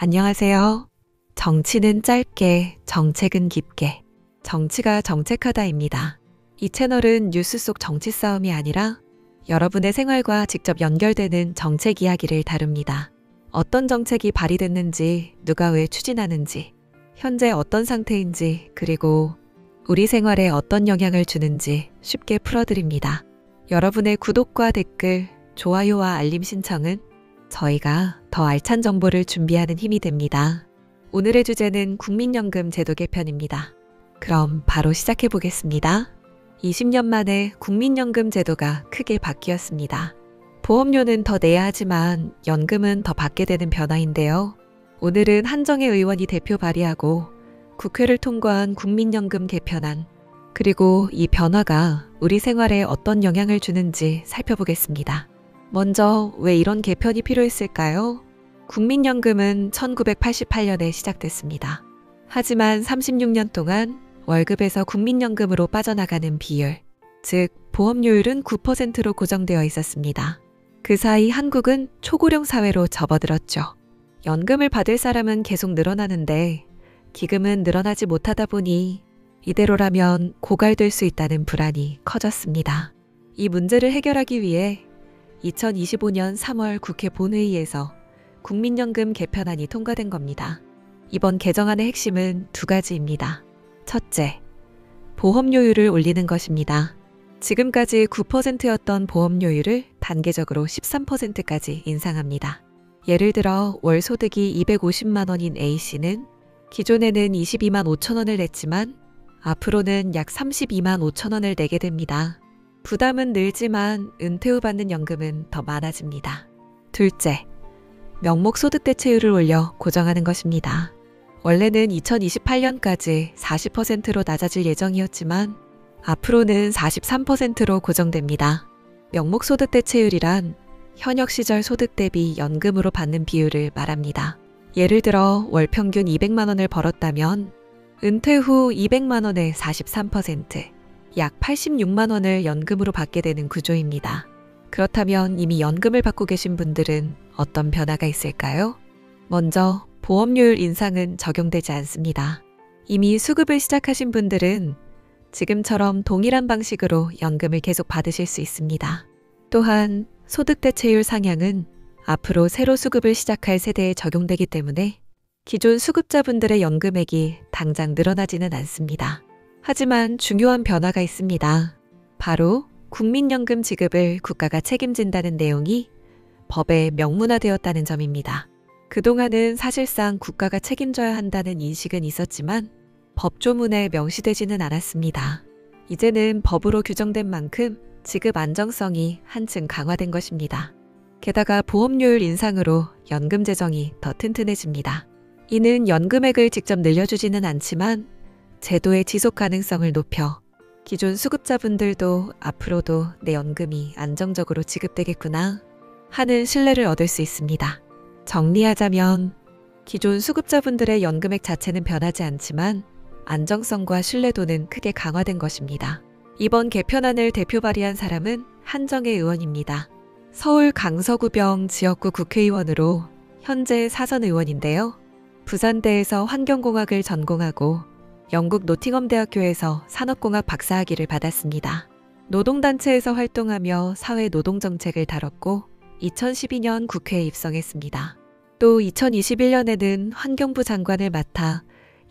안녕하세요. 정치는 짧게, 정책은 깊게. 정치가 정책하다입니다. 이 채널은 뉴스 속 정치 싸움이 아니라 여러분의 생활과 직접 연결되는 정책 이야기를 다룹니다. 어떤 정책이 발의됐는지, 누가 왜 추진하는지, 현재 어떤 상태인지, 그리고 우리 생활에 어떤 영향을 주는지 쉽게 풀어드립니다. 여러분의 구독과 댓글, 좋아요와 알림 신청은 저희가 더 알찬 정보를 준비하는 힘이 됩니다. 오늘의 주제는 국민연금 제도 개편입니다. 그럼 바로 시작해 보겠습니다. 20년 만에 국민연금 제도가 크게 바뀌었습니다. 보험료는 더 내야 하지만 연금은 더 받게 되는 변화인데요. 오늘은 한정혜 의원이 대표 발의하고 국회를 통과한 국민연금 개편안, 그리고 이 변화가 우리 생활에 어떤 영향을 주는지 살펴보겠습니다. 먼저 왜 이런 개편이 필요했을까요? 국민연금은 1988년에 시작됐습니다. 하지만 36년 동안 월급에서 국민연금으로 빠져나가는 비율, 즉 보험료율은 9%로 고정되어 있었습니다. 그 사이 한국은 초고령 사회로 접어들었죠. 연금을 받을 사람은 계속 늘어나는데 기금은 늘어나지 못하다 보니 이대로라면 고갈될 수 있다는 불안이 커졌습니다. 이 문제를 해결하기 위해 2025년 3월 국회 본회의에서 국민연금 개편안이 통과된 겁니다. 이번 개정안의 핵심은 두 가지입니다. 첫째, 보험료율을 올리는 것입니다. 지금까지 9%였던 보험료율을 단계적으로 13%까지 인상합니다. 예를 들어 월 소득이 250만 원인 A씨는 기존에는 22만 5천 원을 냈지만 앞으로는 약 32만 5천 원을 내게 됩니다. 부담은 늘지만 은퇴 후 받는 연금은 더 많아집니다. 둘째, 명목 소득 대체율을 올려 고정하는 것입니다. 원래는 2028년까지 40%로 낮아질 예정이었지만 앞으로는 43%로 고정됩니다. 명목 소득 대체율이란 현역 시절 소득 대비 연금으로 받는 비율을 말합니다. 예를 들어 월 평균 200만 원을 벌었다면 은퇴 후 200만 원의 43%, 약 86만 원을 연금으로 받게 되는 구조입니다. 그렇다면 이미 연금을 받고 계신 분들은 어떤 변화가 있을까요? 먼저 보험료율 인상은 적용되지 않습니다. 이미 수급을 시작하신 분들은 지금처럼 동일한 방식으로 연금을 계속 받으실 수 있습니다. 또한 소득 대체율 상향은 앞으로 새로 수급을 시작할 세대에 적용되기 때문에 기존 수급자분들의 연금액이 당장 늘어나지는 않습니다. 하지만 중요한 변화가 있습니다. 바로 국민연금 지급을 국가가 책임진다는 내용이 법에 명문화되었다는 점입니다. 그동안은 사실상 국가가 책임져야 한다는 인식은 있었지만 법조문에 명시되지는 않았습니다. 이제는 법으로 규정된 만큼 지급 안정성이 한층 강화된 것입니다. 게다가 보험료율 인상으로 연금 재정이 더 튼튼해집니다. 이는 연금액을 직접 늘려주지는 않지만 제도의 지속 가능성을 높여 기존 수급자분들도 앞으로도 내 연금이 안정적으로 지급되겠구나 하는 신뢰를 얻을 수 있습니다. 정리하자면 기존 수급자분들의 연금액 자체는 변하지 않지만 안정성과 신뢰도는 크게 강화된 것입니다. 이번 개편안을 대표 발의한 사람은 한정혜 의원입니다. 서울 강서구병 지역구 국회의원으로 현재 사선 의원인데요. 부산대에서 환경공학을 전공하고 영국 노팅엄대학교에서 산업공학 박사학위를 받았습니다. 노동단체에서 활동하며 사회노동정책을 다뤘고 2012년 국회에 입성했습니다. 또 2021년에는 환경부 장관을 맡아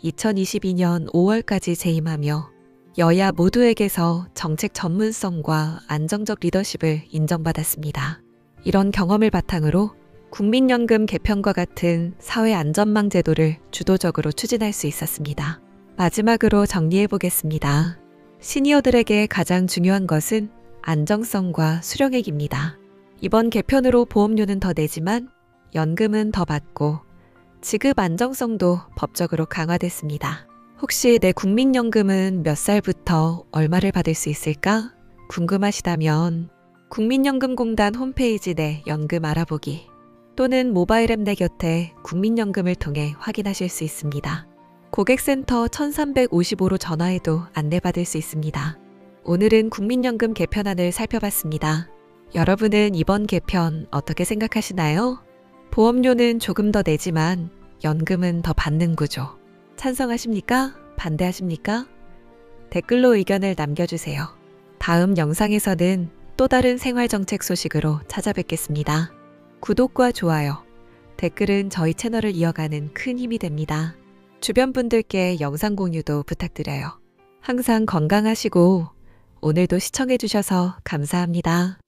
2022년 5월까지 재임하며 여야 모두에게서 정책 전문성과 안정적 리더십을 인정받았습니다. 이런 경험을 바탕으로 국민연금 개편과 같은 사회안전망 제도를 주도적으로 추진할 수 있었습니다. 마지막으로 정리해 보겠습니다. 시니어들에게 가장 중요한 것은 안정성과 수령액입니다. 이번 개편으로 보험료는 더 내지만 연금은 더 받고 지급 안정성도 법적으로 강화됐습니다. 혹시 내 국민연금은 몇 살부터 얼마를 받을 수 있을까? 궁금하시다면 국민연금공단 홈페이지 내 연금 알아보기 또는 모바일 앱 내 곁에 국민연금을 통해 확인하실 수 있습니다. 고객센터 1355로 전화해도 안내받을 수 있습니다. 오늘은 국민연금 개편안을 살펴봤습니다. 여러분은 이번 개편 어떻게 생각하시나요? 보험료는 조금 더 내지만 연금은 더 받는 구조. 찬성하십니까? 반대하십니까? 댓글로 의견을 남겨주세요. 다음 영상에서는 또 다른 생활정책 소식으로 찾아뵙겠습니다. 구독과 좋아요, 댓글은 저희 채널을 이어가는 큰 힘이 됩니다. 주변 분들께 영상 공유도 부탁드려요. 항상 건강하시고 오늘도 시청해주셔서 감사합니다.